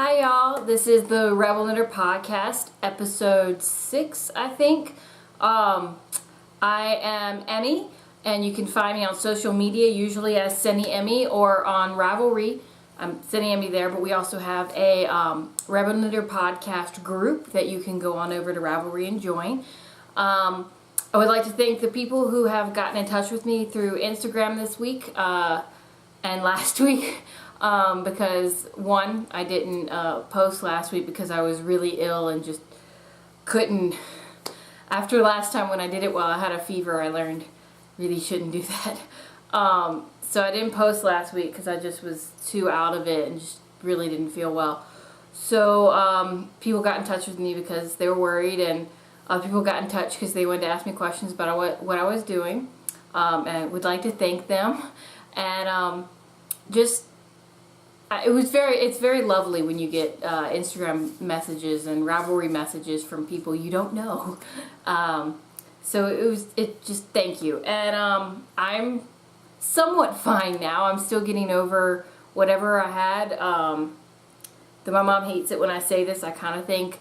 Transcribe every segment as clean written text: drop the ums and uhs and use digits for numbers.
Hi y'all, this is the Rebel Knitter Podcast, episode 6, I think. I am Emmy, and you can find me on social media, usually as CineEmi or on Ravelry. I'm CineEmi there, but we also have a Rebel Knitter Podcast group that you can go on over to Ravelry and join. I would like to thank the people who have gotten in touch with me through Instagram this week and last week. Because one, I didn't post last week because I was really ill and just couldn't. After last time when I did it while I had a fever, I learned really shouldn't do that. So I didn't post last week because I just was too out of it and just really didn't feel well. So people got in touch with me because they were worried, and people got in touch because they wanted to ask me questions about what I was doing, and I would like to thank them. And it's very lovely when you get Instagram messages and Ravelry messages from people you don't know. So just thank you. And I'm somewhat fine now. I'm still getting over whatever I had. My mom hates it when I say this. I kind of think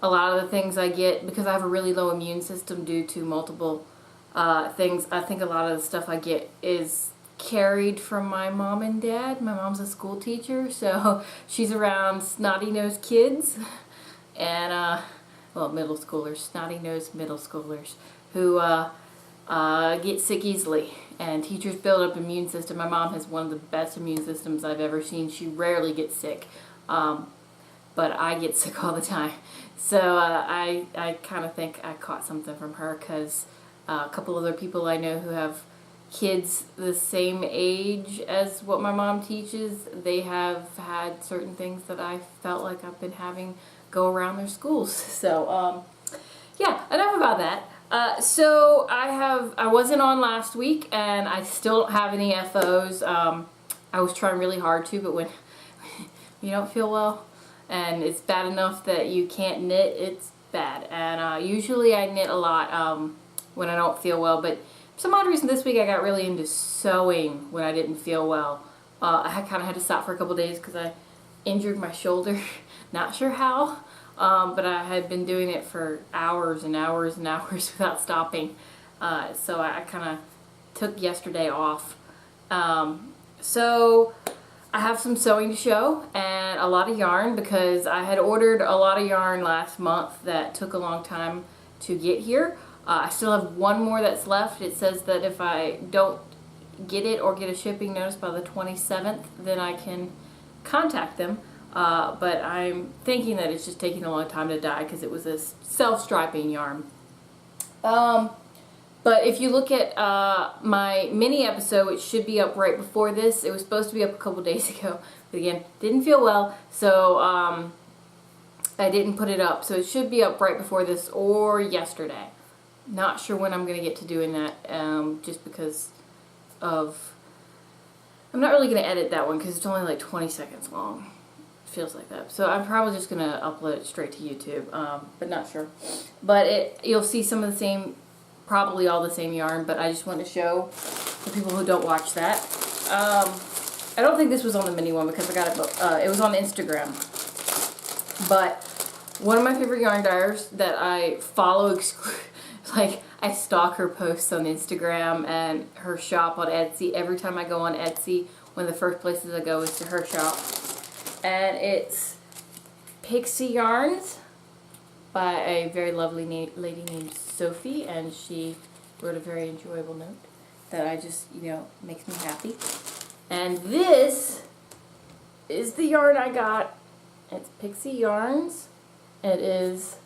a lot of the things I get, because I have a really low immune system due to multiple things, I think a lot of the stuff I get is carried from my mom and dad. My mom's a school teacher, so she's around snotty-nosed kids and middle schoolers, snotty-nosed middle schoolers who get sick easily, and teachers build up immune system. My mom has one of the best immune systems I've ever seen. She rarely gets sick, but I get sick all the time. So I kind of think I caught something from her, because a couple other people I know who have kids the same age as what my mom teaches, they have had certain things that I felt like I've been having go around their schools. So yeah, enough about that. So I wasn't on last week, and I still don't have any FOs. I was trying really hard to, but when you don't feel well and it's bad enough that you can't knit, it's bad. And usually I knit a lot when I don't feel well, but for some odd reason this week I got really into sewing when I didn't feel well. I kind of had to stop for a couple days because I injured my shoulder. Not sure how, but I had been doing it for hours and hours and hours without stopping. So I kind of took yesterday off. So I have some sewing to show and a lot of yarn, because I had ordered a lot of yarn last month that took a long time to get here. I still have one more that's left. It says that if I don't get it or get a shipping notice by the 27th, then I can contact them. But I'm thinking that it's just taking a long time to dye because it was a self-striping yarn. But if you look at my mini episode, which should be up right before this, it was supposed to be up a couple days ago. But again, didn't feel well, so I didn't put it up. So it should be up right before this or yesterday. Not sure when I'm going to get to doing that, just because of... I'm not really going to edit that one because it's only like 20 seconds long. It feels like that. So I'm probably just going to upload it straight to YouTube, but not sure. But you'll see some of the same, probably all the same yarn, but I just want to show the people who don't watch that. I don't think this was on the mini one because I got it, it was on Instagram. But one of my favorite yarn dyers that I follow like, I stalk her posts on Instagram and her shop on Etsy. Every time I go on Etsy, one of the first places I go is to her shop. And it's Pixie Yarns by a very lovely lady named Sophie, and she wrote a very enjoyable note that I just, makes me happy. And this is the yarn I got. It's Pixie Yarns. It is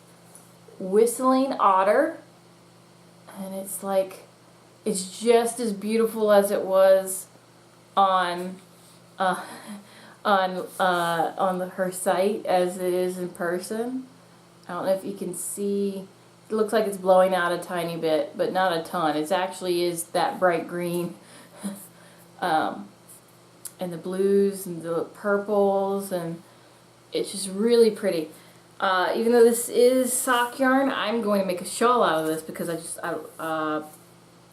Whistling Otter. And it's just as beautiful as it was on her site as it is in person. I don't know if you can see. It looks like it's blowing out a tiny bit, but not a ton. It actually is that bright green, and the blues and the purples, and it's just really pretty. Even though this is sock yarn, I'm going to make a shawl out of this because I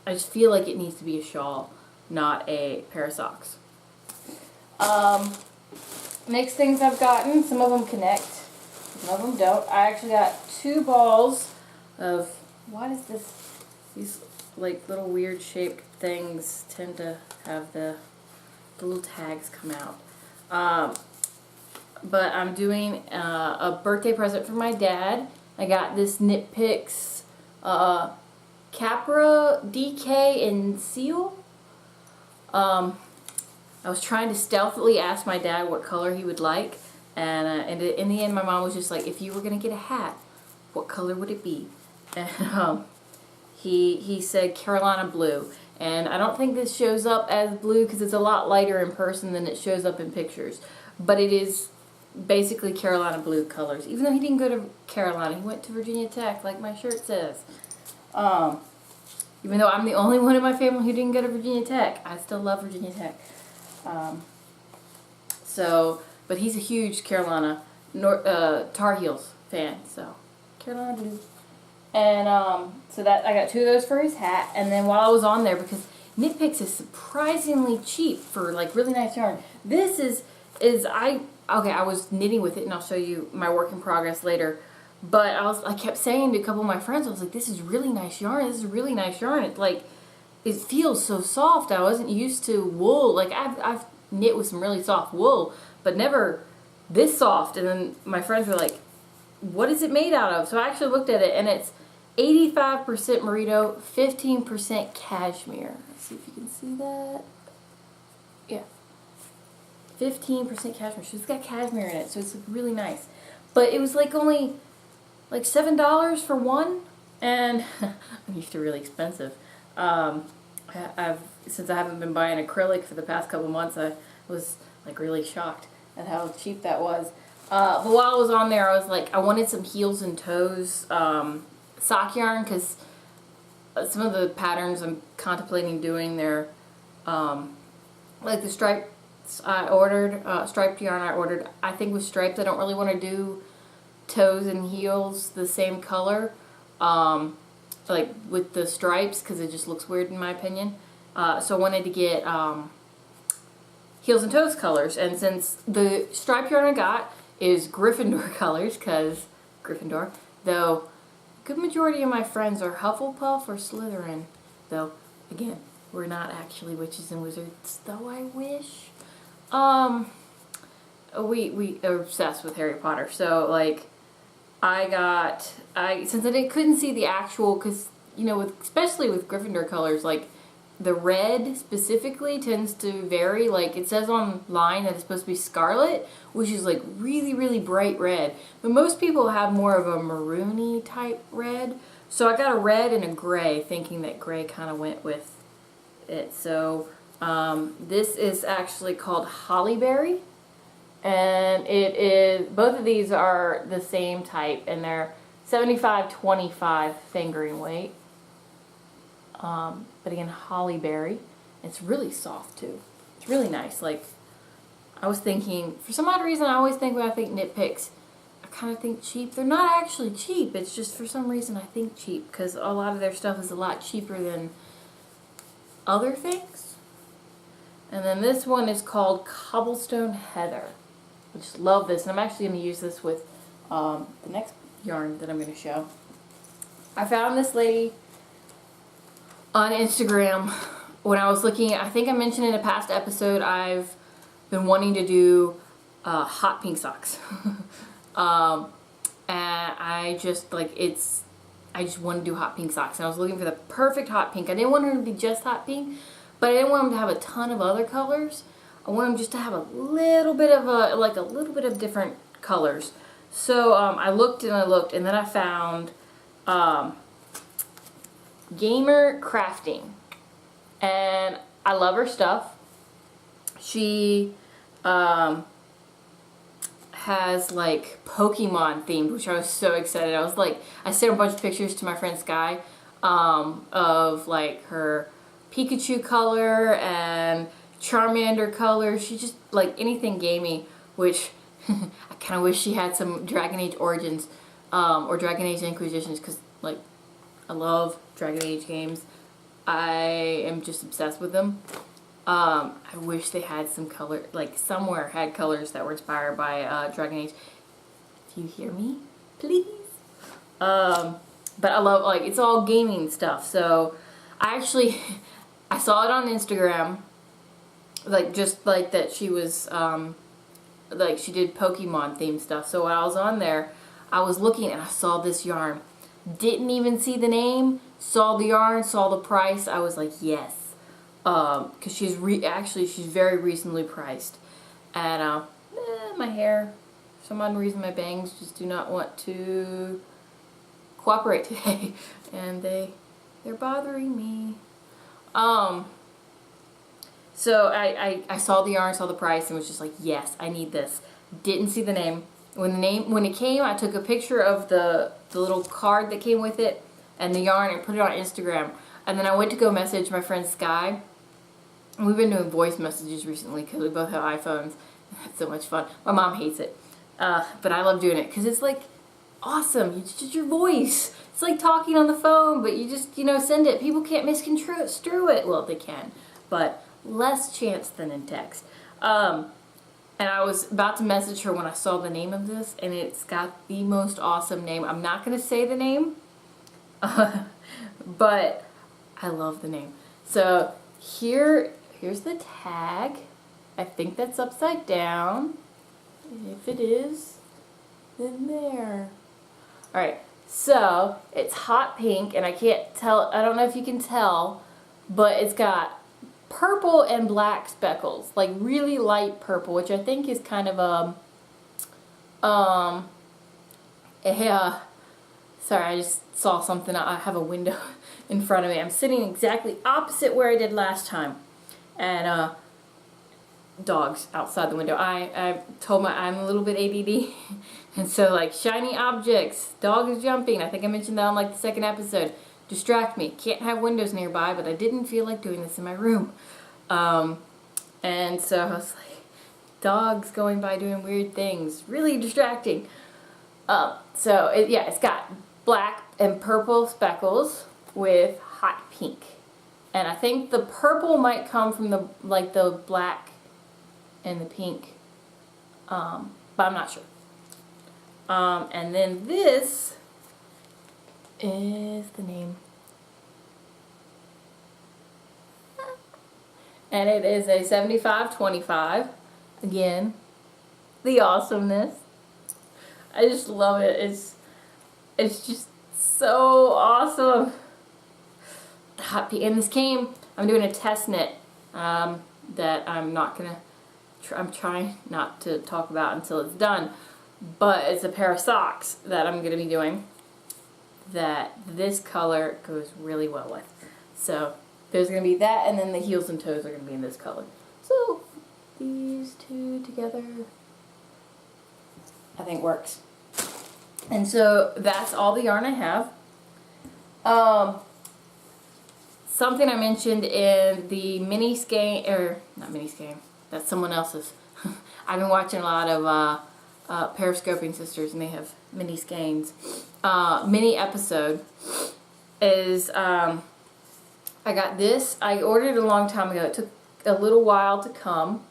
just feel like it needs to be a shawl, not a pair of socks. Next things I've gotten, some of them connect, some of them don't. I actually got 2 balls of, what is this? These like little weird shaped things tend to have the little tags come out. But I'm doing a birthday present for my dad. I got this Nitpicks Capra DK and Seal. I was trying to stealthily ask my dad what color he would like, and in the end my mom was just like, if you were going to get a hat, what color would it be? And he said Carolina blue. And I don't think this shows up as blue because it's a lot lighter in person than it shows up in pictures. But it is basically Carolina blue colors. Even though he didn't go to Carolina, he went to Virginia Tech, like my shirt says. Even though I'm the only one in my family who didn't go to Virginia Tech, I still love Virginia Tech. But he's a huge Carolina Tar Heels fan, so Carolina blue. And so that I got 2 of those for his hat. And then while I was on there, because Nitpicks is surprisingly cheap for like really nice yarn. This is I was knitting with it, and I'll show you my work in progress later. But I kept saying to a couple of my friends, I was like, this is really nice yarn. This is really nice yarn. It's like, it feels so soft. I wasn't used to wool. Like I've knit with some really soft wool, but never this soft. And then my friends were like, what is it made out of? So I actually looked at it, and it's 85% merino, 15% cashmere. Let's see if you can see that. Yeah. 15% cashmere. So it's got cashmere in it, so it's really nice. But it was like only like $7 for one, and I'm used to really expensive. Since I haven't been buying acrylic for the past couple months, I was like really shocked at how cheap that was. But while I was on there, I was like, I wanted some heels and toes sock yarn, because some of the patterns I'm contemplating doing, they're like the stripes I ordered, striped yarn I ordered. I think with stripes I don't really want to do toes and heels the same color, like with the stripes, because it just looks weird in my opinion. So I wanted to get heels and toes colors, and since the striped yarn I got is Gryffindor colors, because Gryffindor, though a good majority of my friends are Hufflepuff or Slytherin, though again, we're not actually witches and wizards, though I wish. We are obsessed with Harry Potter, so like since I couldn't see the actual, because you know, especially with Gryffindor colors, like the red specifically tends to vary. Like it says online that it's supposed to be scarlet, which is like really, really bright red. But most people have more of a maroony type red. So I got a red and a gray, thinking that gray kind of went with it. So this is actually called Hollyberry. And it is, both of these are the same type, and they're 75-25 fingering weight. But again, Hollyberry. It's really soft too. It's really nice. Like, I was thinking, for some odd reason, I always think when I think Nitpicks, I kind of think cheap. They're not actually cheap. It's just for some reason I think cheap, because a lot of their stuff is a lot cheaper than other things. And then this one is called Cobblestone Heather. I just love this, and I'm actually going to use this with the next yarn that I'm going to show. I found this lady on Instagram when I was looking. I think I mentioned in a past episode I've been wanting to do hot pink socks. And I just want to do hot pink socks, and I was looking for the perfect hot pink. I didn't want her to be just hot pink, but I didn't want them to have a ton of other colors. I want them just to have a little bit of different colors. So I looked and I looked, and then I found Gamer Crafting, and I love her stuff. She has like Pokemon themed, which I was so excited. I was like, I sent a bunch of pictures to my friend Sky of like her Pikachu color and Charmander color. She just like anything gamey, which I kind of wish she had some Dragon Age Origins or Dragon Age Inquisitions, because like I love Dragon Age games. I am just obsessed with them. I wish they had some color, like somewhere had colors that were inspired by Dragon Age. Do you hear me? Please? But I love, like, it's all gaming stuff. So I actually, I saw it on Instagram, like, just like that she was, like, she did Pokemon themed stuff. So while I was on there, I was looking and I saw this yarn. Didn't even see the name, saw the yarn, saw the price. I was like, yes. Because she's actually, she's very reasonably priced. And, my hair, for some odd reason, my bangs just do not want to cooperate today. And they're bothering me. So I saw the yarn, saw the price, and was just like, yes, I need this. Didn't see the name. When it came, I took a picture of the little card that came with it and the yarn and put it on Instagram. And then I went to go message my friend Sky. And we've been doing voice messages recently because we both have iPhones. It's so much fun. My mom hates it. But I love doing it because it's like awesome. It's just your voice. It's like talking on the phone, but you just, send it. People can't misconstrue it. Well, they can, but less chance than in text. And I was about to message her when I saw the name of this, and it's got the most awesome name. I'm not going to say the name, but I love the name. So here's the tag. I think that's upside down. If it is, then there. Alright, so it's hot pink, and I can't tell, I don't know if you can tell, but it's got purple and black speckles, like really light purple, which I think is kind of sorry, I just saw something. I have a window in front of me. I'm sitting exactly opposite where I did last time, and dogs outside the window. I told I'm a little bit ADD, and so like shiny objects, dog is jumping. I think I mentioned that on like the second episode. Distract me. Can't have windows nearby, but I didn't feel like doing this in my room. And so I was like, dogs going by doing weird things. Really distracting. So it's got black and purple speckles with hot pink. And I think the purple might come from the black and the pink. But I'm not sure. And then this is the name. And it is a 75-25. Again, the awesomeness. I just love it. It's just so awesome. The hot pink. And this came, I'm doing a test knit that I'm not gonna, I'm trying not to talk about until it's done. But it's a pair of socks that I'm gonna be doing that this color goes really well with. So there's going to be that, and then the heels and toes are going to be in this color. So these two together, I think works. And so that's all the yarn I have. Something I mentioned in the mini skein, or not mini skein, that's someone else's. I've been watching a lot of Periscoping Sisters, and they have mini skeins. Mini episode is I got this. I ordered it a long time ago. It took a little while to come,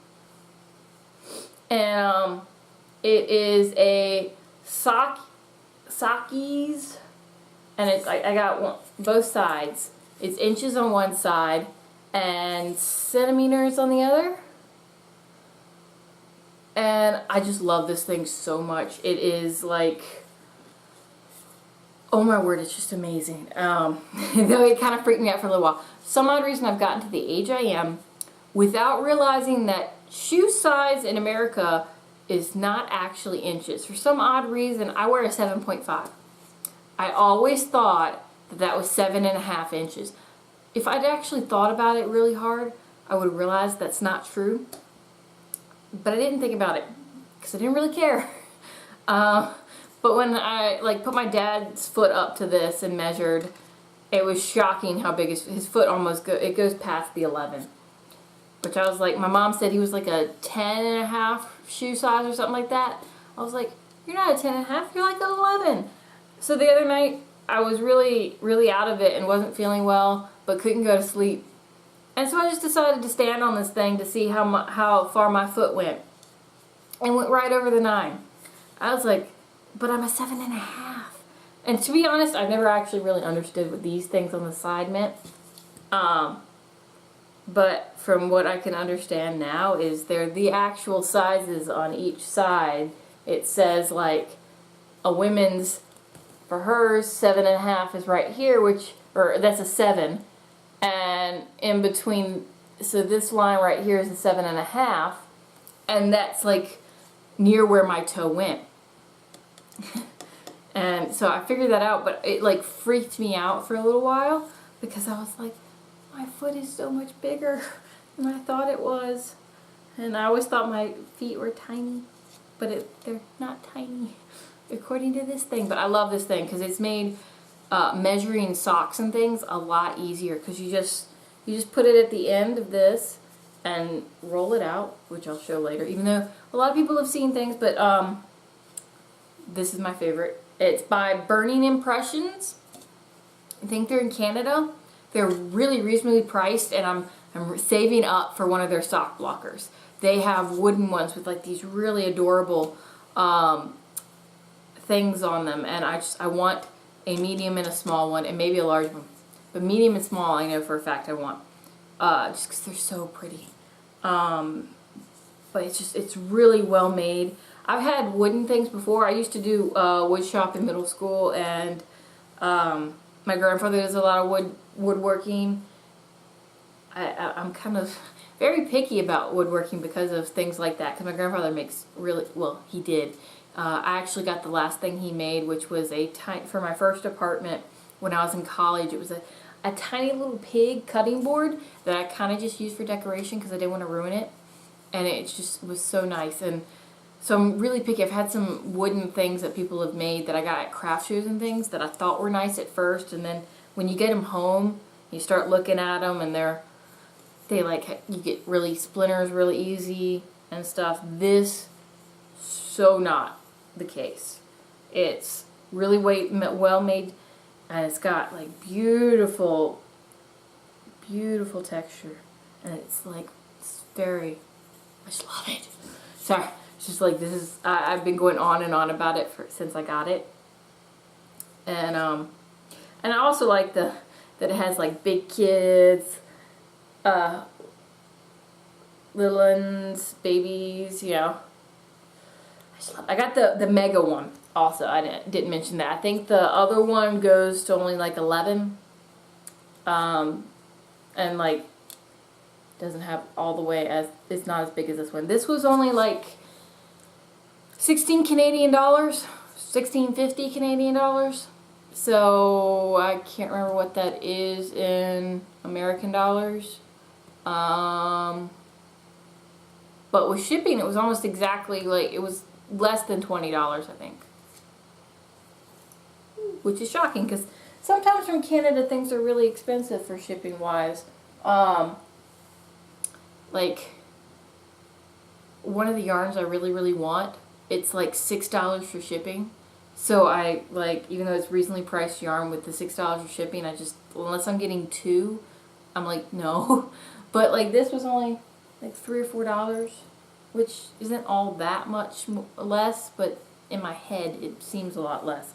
and it is a Sakis, and it's I got both sides. It's inches on one side and centimeters on the other. And I just love this thing so much. It is like, oh my word, it's just amazing. Though it kind of freaked me out for a little while. Some odd reason I've gotten to the age I am without realizing that shoe size in America is not actually inches. For some odd reason, I wear a 7.5. I always thought that was 7.5 inches. If I'd actually thought about it really hard, I would realize that's not true. But I didn't think about it because I didn't really care. But when I put my dad's foot up to this and measured, it was shocking how big his foot almost it goes past the 11. Which I was like, my mom said he was like a 10.5 shoe size or something like that. I was like, you're not a 10.5, you're like an 11. So the other night, I was really, really out of it and wasn't feeling well, but couldn't go to sleep. And so I just decided to stand on this thing to see how far my foot went. And went right over the 9. I was like, but I'm a 7.5. And to be honest, I've never actually really understood what these things on the side meant. But from what I can understand now is they're the actual sizes on each side. It says like a women's, for hers, 7.5 is right here, or that's a 7. And in between, so this line right here is a 7.5. And that's like near where my toe went. And so I figured that out, but it like freaked me out for a little while because I was like, my foot is so much bigger than I thought it was. And I always thought my feet were tiny, but they're not tiny according to this thing. But I love this thing because it's made measuring socks and things a lot easier because you just put it at the end of this and roll it out, which I'll show later, even though a lot of people have seen things, but this is my favorite. It's by Burning Impressions. I think they're in Canada. They're really reasonably priced, and I'm saving up for one of their sock blockers. They have wooden ones with like these really adorable things on them, and I want a medium and a small one, and maybe a large one. But medium and small, I know for a fact I want, just because they're so pretty. But it's really well made. I've had wooden things before. I used to do wood shop in middle school, and my grandfather does a lot of woodworking. I'm kind of very picky about woodworking because of things like that, because my grandfather makes really, well, he did. I actually got the last thing he made, which was for my first apartment when I was in college. It was a tiny little pig cutting board that I kind of just used for decoration because I didn't want to ruin it. And it just was so nice. And so I'm really picky. I've had some wooden things that people have made that I got at craft shows and things that I thought were nice at first. And then when you get them home, you start looking at them and you get really splinters really easy and stuff. This, so not the case. It's really well made, and it's got like beautiful texture, and it's very, I just love it. Sorry, it's just like this is, I've been going on and on about it since I got it, and I also like that it has like big kids, little ones, babies, you know. I got the mega one also. I didn't mention that. I think the other one goes to only like 11. And like doesn't have all the way it's not as big as this one. This was only like 16 Canadian dollars, 16.50 Canadian dollars. So I can't remember what that is in American dollars. But with shipping, it was almost exactly like, it was less than $20, I think. Which is shocking because sometimes from Canada things are really expensive for shipping wise. Like one of the yarns I really want, it's like $6 for shipping. So I even though it's reasonably priced yarn with the $6 for shipping, unless I'm getting 2, I'm like, no. But like this was only like $3 or $4, which isn't all that much less, but in my head it seems a lot less.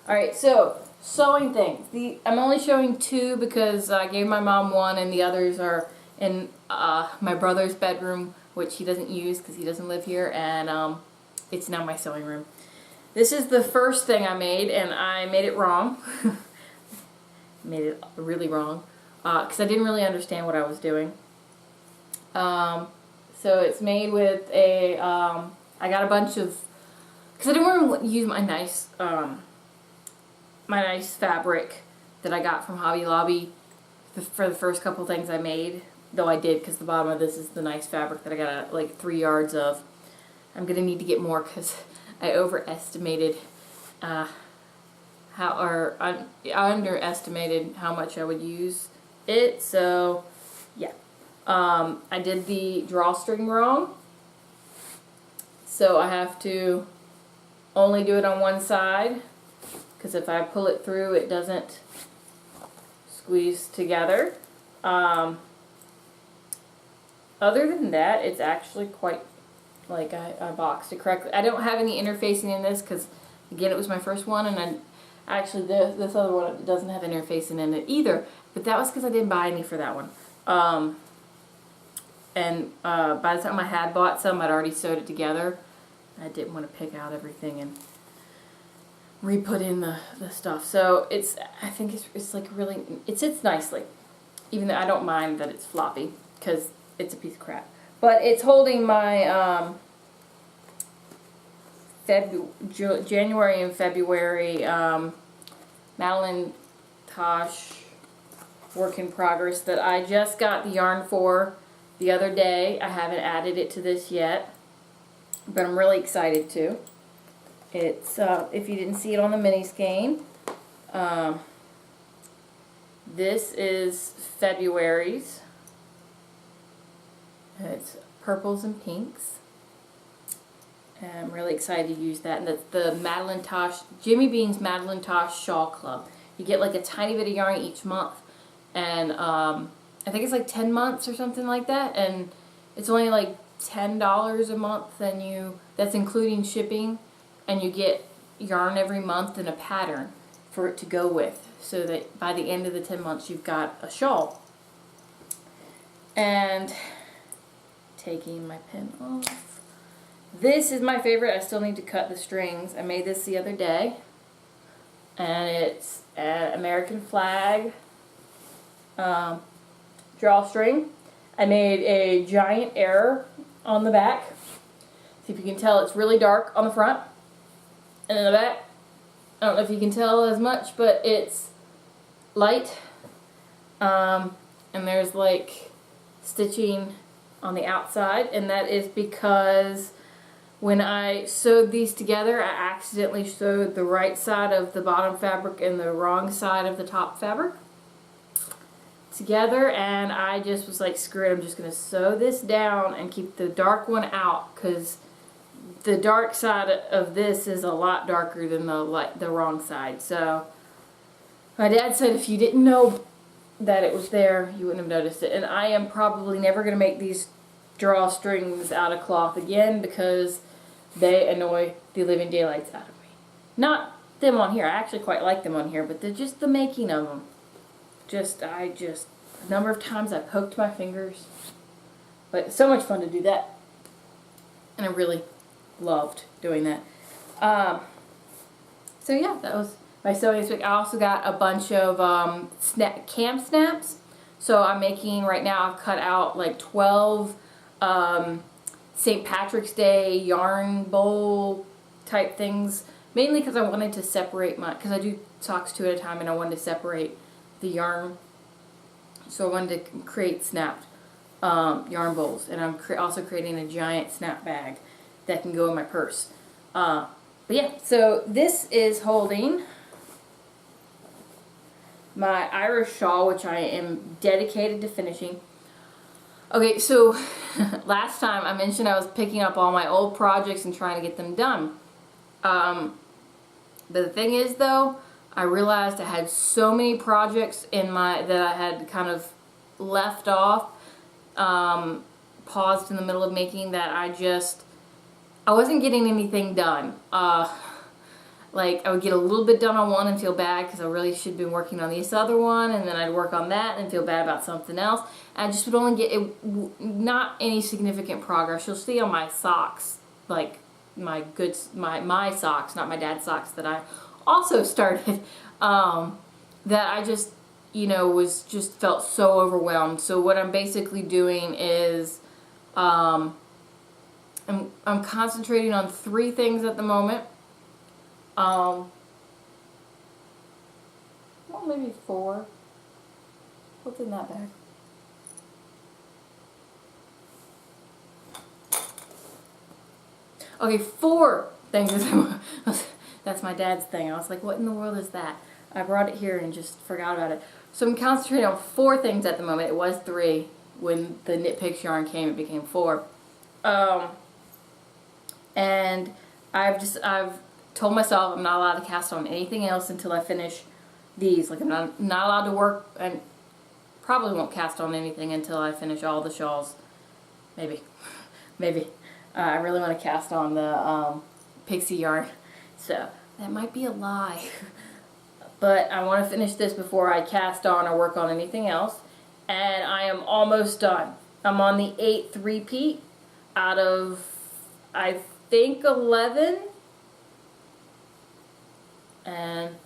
Alright, so sewing things. I'm only showing 2 because I gave my mom one, and the others are in my brother's bedroom, which he doesn't use because he doesn't live here, and it's now my sewing room. This is the first thing I made, and I made it wrong. Made it really wrong because I didn't really understand what I was doing. So it's made with I got a bunch of, because I didn't want to use my nice fabric that I got from Hobby Lobby for the first couple things I made, though I did, because the bottom of this is the nice fabric that I got like 3 yards of. I'm gonna need to get more because I overestimated I underestimated how much I would use it. So yeah, I did the drawstring wrong, so I have to only do it on one side, because if I pull it through it doesn't squeeze together. other than that, it's actually quite, like, I boxed it correctly. I don't have any interfacing in this because, again, it was my first one, and actually this other one doesn't have interfacing in it either, but that was because I didn't buy any for that one. By the time I had bought some, I'd already sewed it together. I didn't want to pick out everything and re-put in the stuff. So I think it's like really, it sits nicely. Even though I don't mind that it's floppy, because it's a piece of crap. But it's holding my January and February Madeline Tosh work in progress that I just got the yarn for the other day. I haven't added it to this yet, but I'm really excited to. It's, if you didn't see it on the mini skein, this is February's. It's purples and pinks. And I'm really excited to use that. And that's the Madeline Tosh, Jimmy Bean's Madeline Tosh Shawl Club. You get like a tiny bit of yarn each month. And I think it's like 10 months or something like that. And it's only like $10 a month, and that's including shipping. And you get yarn every month and a pattern for it to go with, so that by the end of the 10 months you've got a shawl. And taking my pin off. This is my favorite. I still need to cut the strings. I made this the other day, and it's an American flag drawstring. I made a giant error on the back. See if you can tell, it's really dark on the front and in the back. I don't know if you can tell as much, but it's light. And there's like stitching on the outside, and that is because when I sewed these together, I accidentally sewed the right side of the bottom fabric and the wrong side of the top fabric together, and I just was like, screw it, I'm just going to sew this down and keep the dark one out, because the dark side of this is a lot darker than the wrong side. So my dad said if you didn't know that it was there, you wouldn't have noticed it. And I am probably never going to make these drawstrings out of cloth again, because they annoy the living daylights out of me. Not them on here. I actually quite like them on here, but they're just the making of them. A number of times I poked my fingers. But it's so much fun to do that. And I really loved doing that. So yeah, that was my sewing this week. I also got a bunch of cam snaps. So I'm making, right now I've cut out like 12 St. Patrick's Day yarn bowl type things. Mainly because I wanted to separate because I do socks 2 at a time, and I wanted to separate the yarn. So I wanted to create snapped yarn bowls. And I'm also creating a giant snap bag that can go in my purse. But yeah, so this is holding my Irish shawl, which I am dedicated to finishing. Okay, so last time I mentioned I was picking up all my old projects and trying to get them done. But the thing is, though, I realized I had so many projects that I had kind of left off, paused in the middle of making, that I wasn't getting anything done. Like, I would get a little bit done on one and feel bad because I really should have been working on this other one, and then I'd work on that and feel bad about something else. And I just would only get not any significant progress. You'll see on my socks, like my socks, not my dad's socks that I also started, that I just, felt so overwhelmed. So what I'm basically doing is I'm concentrating on 3 things at the moment. Well, maybe 4. What's in that bag? Okay, 4 things. That's my dad's thing. I was like, what in the world is that? I brought it here and just forgot about it. So I'm concentrating on 4 things at the moment. It was 3. When the Knit Picks yarn came, it became 4. And I've told myself I'm not allowed to cast on anything else until I finish these. Like, I'm not allowed to work, and probably won't cast on anything until I finish all the shawls Maybe. Maybe. I really want to cast on the pixie yarn. So that might be a lie. But I want to finish this before I cast on or work on anything else. And I am almost done. I'm on the 8th repeat out of, I think, 11. And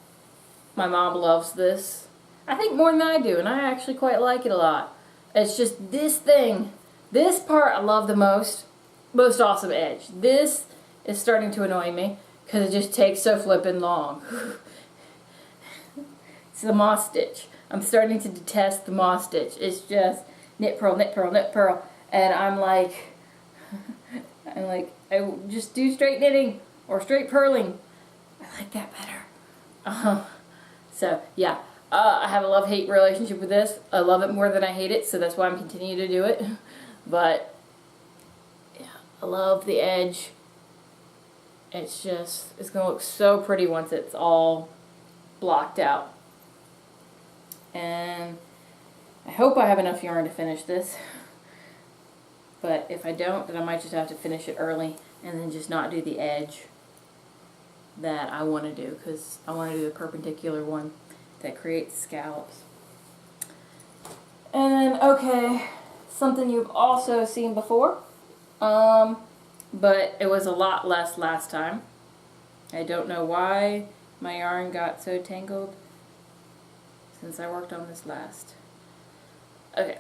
my mom loves this. I think more than I do, and I actually quite like it a lot. It's just this thing, this part I love the most. Most awesome edge. This is starting to annoy me because it just takes so flippin' long. It's the moss stitch. I'm starting to detest the moss stitch. It's just knit, purl, knit, purl, knit, purl. And I'm like, I just do straight knitting or straight purling. I like that better. So, yeah. I have a love-hate relationship with this. I love it more than I hate it, so that's why I'm continuing to do it. But, yeah, I love the edge. It's just, it's going to look so pretty once it's all blocked out. And I hope I have enough yarn to finish this. But if I don't, then I might just have to finish it early and then just not do the edge that I want to do, because I want to do the perpendicular one that creates scallops. And then, okay, something you've also seen before, but it was a lot less last time. I don't know why my yarn got so tangled since I worked on this last. Okay,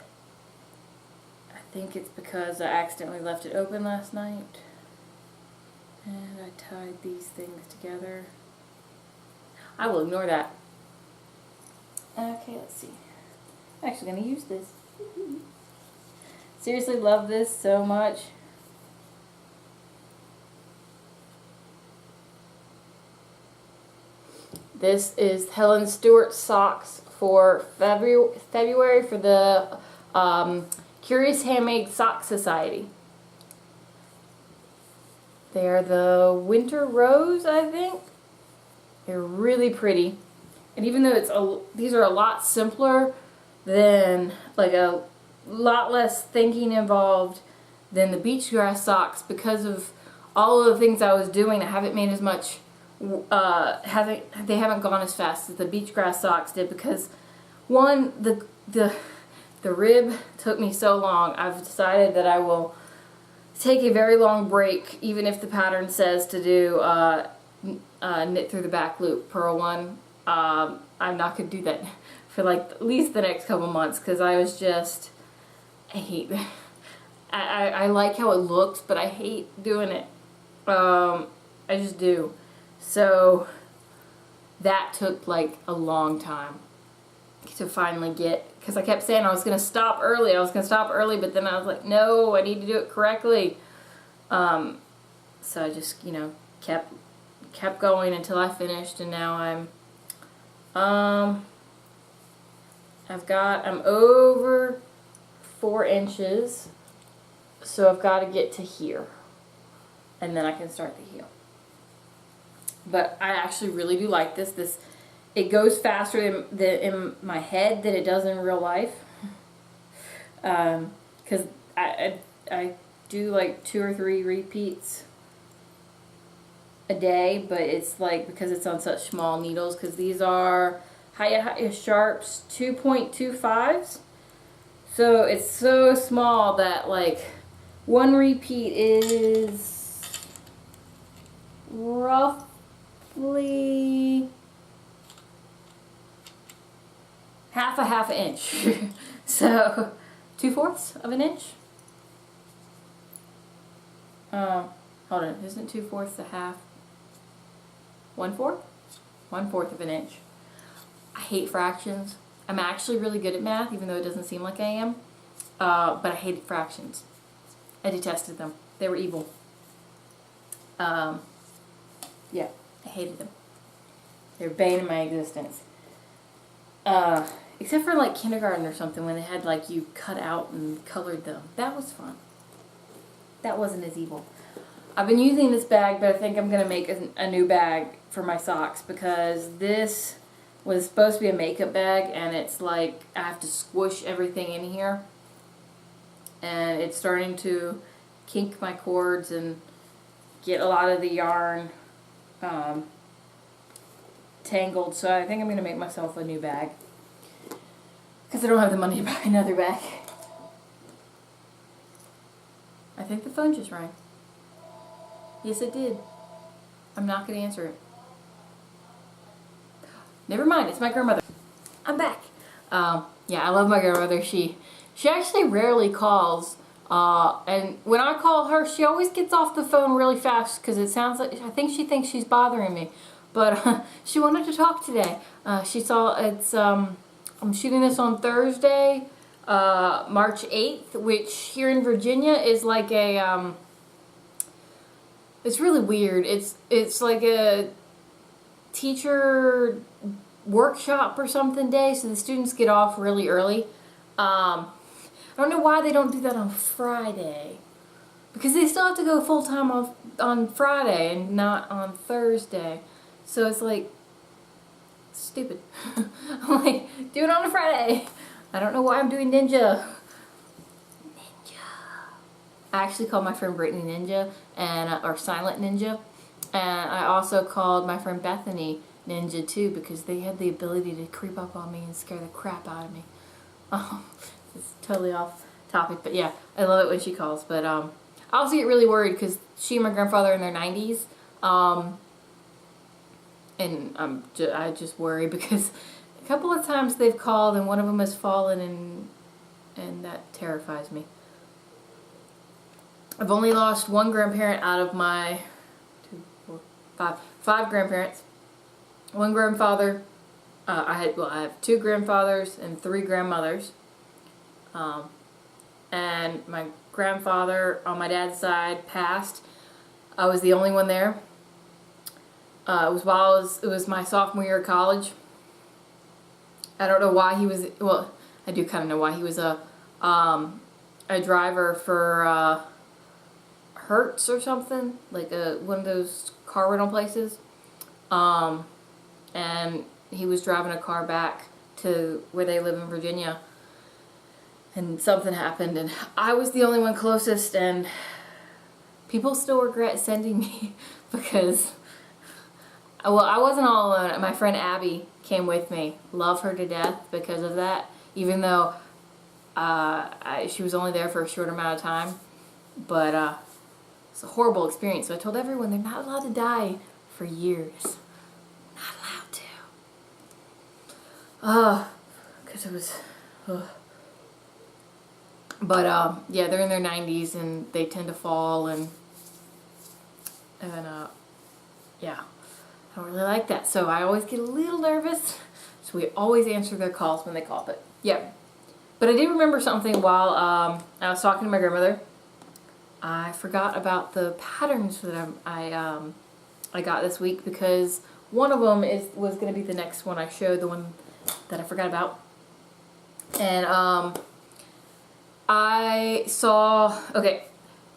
I think it's because I accidentally left it open last night and I tied these things together. I will ignore that. Okay, let's see. I'm actually going to use this. Seriously, love this so much. This is Helen Stewart's socks for February for the Curious Handmade Sock Society. They are the Winter Rose, I think. They're really pretty. And even though these are a lot simpler than, like a lot less thinking involved than the beach grass socks, because of all of the things I was doing, I haven't made as much, they haven't gone as fast as the beach grass socks did, because one, the rib took me so long. I've decided that I will take a very long break, even if the pattern says to do knit through the back loop, purl one. I'm not going to do that for like at least the next couple months, because I was just, I hate that. I like how it looks, but I hate doing it. I just do. So that took like a long time to finally get, because I kept saying I was going to stop early, but then I was like, no, I need to do it correctly. So I just, you know, kept going until I finished, and now I'm over 4 inches, so I've got to get to here, and then I can start the heel. But I actually really do like this. It goes faster in my head than it does in real life, because I do like 2 or 3 repeats a day, but it's like, because it's on such small needles, because these are Hiya Sharps 2.25s, so it's so small that like one repeat is roughly half an inch. So 2/4 of an inch. Hold on, isn't 2/4 a half? 1/4? 1/4 of an inch. I hate fractions. I'm actually really good at math, even though it doesn't seem like I am. But I hated fractions. I detested them. They were evil. Yeah, I hated them. They were bane in my existence. Except for like kindergarten or something, when they had like you cut out and colored them. That was fun. That wasn't as evil. I've been using this bag, but I think I'm going to make a new bag for my socks, because this was supposed to be a makeup bag, and it's like I have to squish everything in here. and it's starting to kink my cords and get a lot of the yarn tangled. So I think I'm going to make myself a new bag because I don't have the money to buy another bag. I think the phone just rang. Yes, it did. I'm not going to answer it. Never mind, it's my grandmother. I'm back. Yeah, I love my grandmother. She actually rarely calls. And when I call her, she always gets off the phone really fast because it sounds like, I think she thinks she's bothering me. But she wanted to talk today. She saw it's, I'm shooting this on Thursday, March 8th, which here in Virginia is like a, it's really weird. It's like a teacher workshop or something day, so the students get off really early. I don't know why they don't do that on Friday, because they still have to go full-time on Friday and not on Thursday. So it's like stupid. I'm like, do it on a Friday. I don't know why I'm doing Ninja. I actually called my friend Brittany Ninja, and or Silent Ninja, and I also called my friend Bethany Ninja too, because they had the ability to creep up on me and scare the crap out of me. It's totally off topic, but yeah, I love it when she calls. But I also get really worried because she and my grandfather are in their 90s, and I just worry because a couple of times they've called and one of them has fallen, and that terrifies me. I've only lost one grandparent out of my 5 grandparents. One grandfather. I have 2 grandfathers and 3 grandmothers. And my grandfather on my dad's side passed. I was the only one there. It was my sophomore year of college. I don't know why he was. Well, I do kind of know why he was a driver for Hertz or something, like one of those car rental places. And he was driving a car back to where they live in Virginia, and something happened, and I was the only one closest, and people still regret sending me because, well, I wasn't all alone. My friend Abby came with me. Love her to death because of that, even though she was only there for a short amount of time. But it's a horrible experience. So I told everyone they're not allowed to die for years. Not allowed to. Because it was... But yeah, they're in their 90s and they tend to fall, and yeah, I don't really like that. So I always get a little nervous. So we always answer their calls when they call. But yeah, but I did remember something while I was talking to my grandmother. I forgot about the patterns that I got this week, because one of them was going to be the next one I showed, the one that I forgot about. And I saw, okay,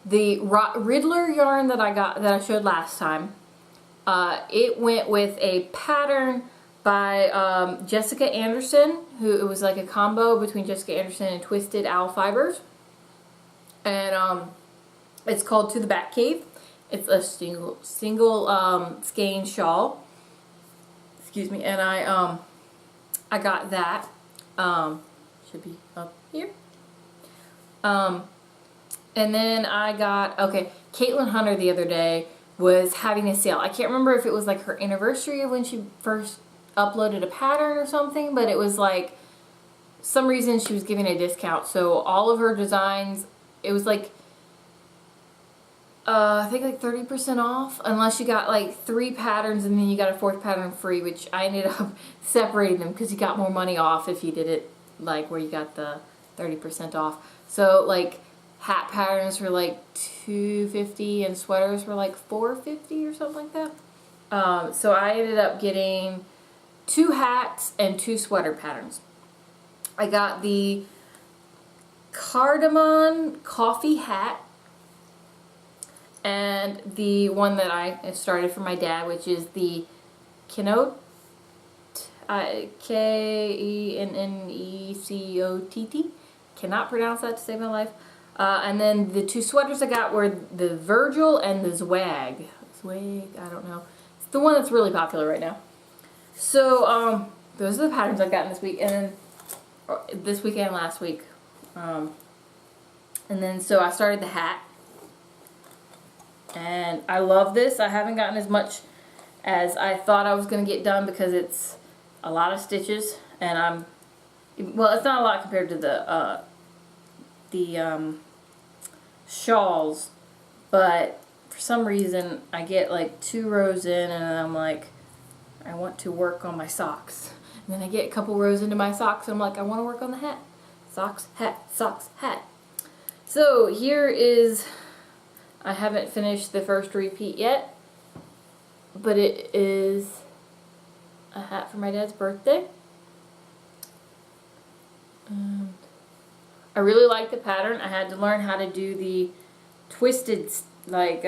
the Riddler yarn that I showed last time. It went with a pattern by Jessica Anderson, who, it was like a combo between Jessica Anderson and Twisted Owl Fibers. And it's called To the Bat Cave. It's a single skein shawl. Excuse me. And I got that. Should be up here. And then I got, okay, Caitlin Hunter the other day was having a sale. I can't remember if it was like her anniversary of when she first uploaded a pattern or something, but it was like, some reason she was giving a discount. So all of her designs, it was like, I think like 30% off, unless you got like 3 patterns and then you got a 4th pattern free, which I ended up separating them because you got more money off if you did it like where you got the 30% off. So like hat patterns were like $2.50 and sweaters were like $4.50 or something like that. So I ended up getting 2 hats and 2 sweater patterns. I got the cardamom coffee hat and the one that I started for my dad, which is the Kenocott, Kennecott. Cannot pronounce that to save my life. And then the 2 sweaters I got were the Virgil and the Zwag. Zwag, I don't know. It's the one that's really popular right now. So, those are the patterns I've gotten this week. And then, this week and last week. And then, so I started the hat. And I love this. I haven't gotten as much as I thought I was going to get done because it's a lot of stitches. And well, it's not a lot compared to the shawls, but for some reason I get like 2 rows in and I'm like, I want to work on my socks. And then I get a couple rows into my socks and I'm like, I want to work on the hat. Socks, hat, socks, hat. So here is, I haven't finished the first repeat yet, but it is a hat for my dad's birthday. I really like the pattern. I had to learn how to do the twisted, like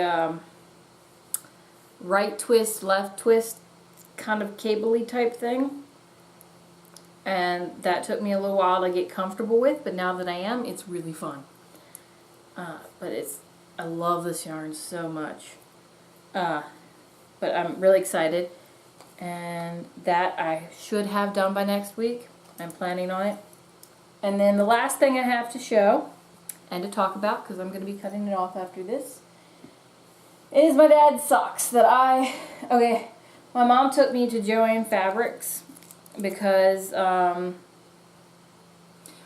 right twist, left twist, kind of cable-y type thing. And that took me a little while to get comfortable with, but now that I am, it's really fun. But I love this yarn so much. But I'm really excited. And that I should have done by next week. I'm planning on it. And then the last thing I have to show and to talk about, because I'm going to be cutting it off after this, is my dad's socks that okay, my mom took me to Joann Fabrics because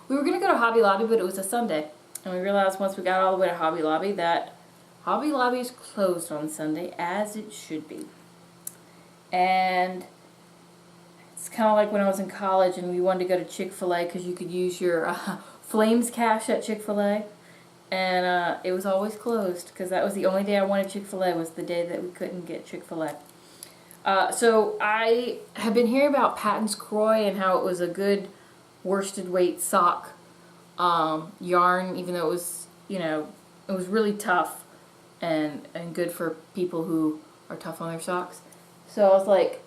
we were going to go to Hobby Lobby, but it was a Sunday. And we realized once we got all the way to Hobby Lobby that Hobby Lobby is closed on Sunday, as it should be. And it's kind of like when I was in college and we wanted to go to Chick-fil-A because you could use your Flames cash at Chick-fil-A. And it was always closed because that was the only day I wanted Chick-fil-A, was the day that we couldn't get Chick-fil-A. So I have been hearing about Patton's Croy and how it was a good worsted weight sock yarn, even though it was, you know, it was really tough and good for people who are tough on their socks. So I was like,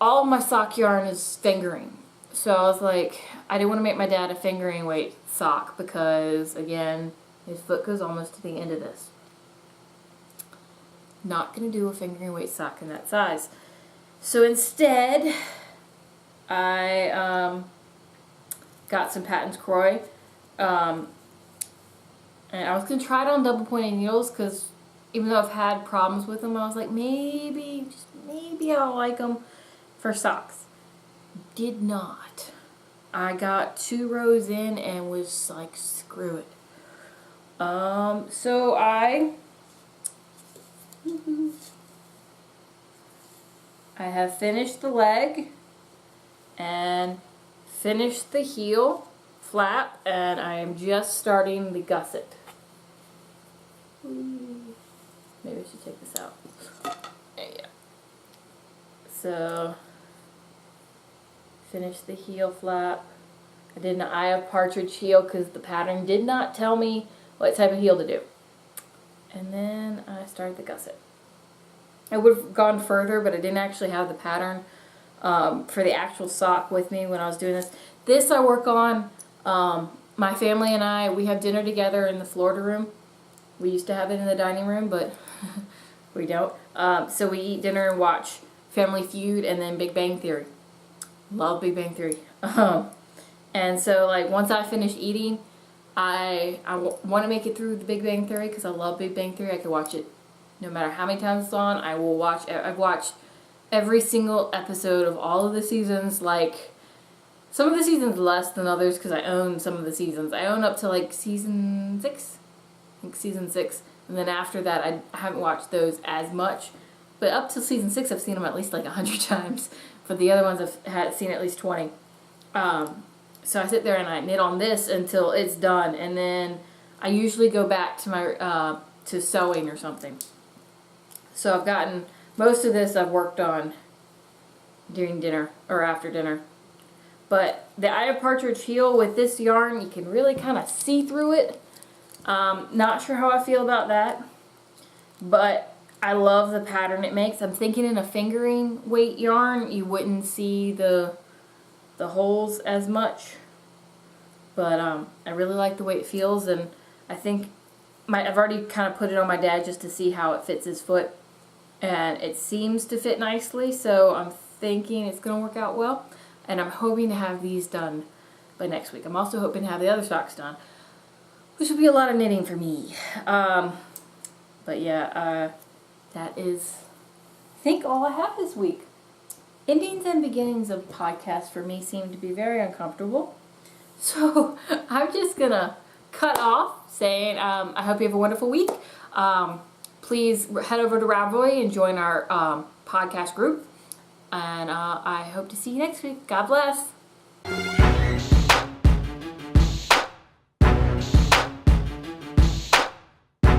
all of my sock yarn is fingering. So I was like, I didn't want to make my dad a fingering weight sock because, again, his foot goes almost to the end of this. Not going to do a fingering weight sock in that size. So instead, I got some Patton's Croy. And I was going to try it on double pointed needles because even though I've had problems with them, I was like, maybe, just maybe I'll like them for socks. Did not. I got 2 rows in and was like, screw it. So I have finished the leg and finished the heel flap, and I am just starting the gusset. Maybe I should take this out. Yeah. So, finish the heel flap. I did an eye of partridge heel because the pattern did not tell me what type of heel to do. And then I started the gusset. I would have gone further, but I didn't actually have the pattern for the actual sock with me when I was doing this. This I work on, my family and I, we have dinner together in the Florida room. We used to have it in the dining room, but we don't. So we eat dinner and watch Family Feud and then Big Bang Theory. Love Big Bang Theory. And so, like, once I finish eating, I want to make it through the Big Bang Theory because I love Big Bang Theory. I could watch it no matter how many times it's on. I will watch. I've watched every single episode of all of the seasons. Like, some of the seasons less than others because I own some of the seasons. I own up to like season 6. I think season 6. And then after that, I haven't watched those as much. But up to season 6, I've seen them at least like 100 times. For the other ones, I've seen at least 20. So I sit there and I knit on this until it's done, and then I usually go back to my to sewing or something. So I've gotten most of this I've worked on during dinner or after dinner. But the eye of partridge heel with this yarn, you can really kind of see through it. Not sure how I feel about that, but I love the pattern it makes. I'm thinking in a fingering weight yarn, you wouldn't see the holes as much. But I really like the way it feels, and I think I've already kind of put it on my dad just to see how it fits his foot, and it seems to fit nicely, so I'm thinking it's going to work out well, and I'm hoping to have these done by next week. I'm also hoping to have the other socks done, which will be a lot of knitting for me. But yeah, that is, I think, all I have this week. Endings and beginnings of podcasts for me seem to be very uncomfortable. So I'm just going to cut off saying I hope you have a wonderful week. Please head over to Ravoy and join our podcast group. And I hope to see you next week. God bless.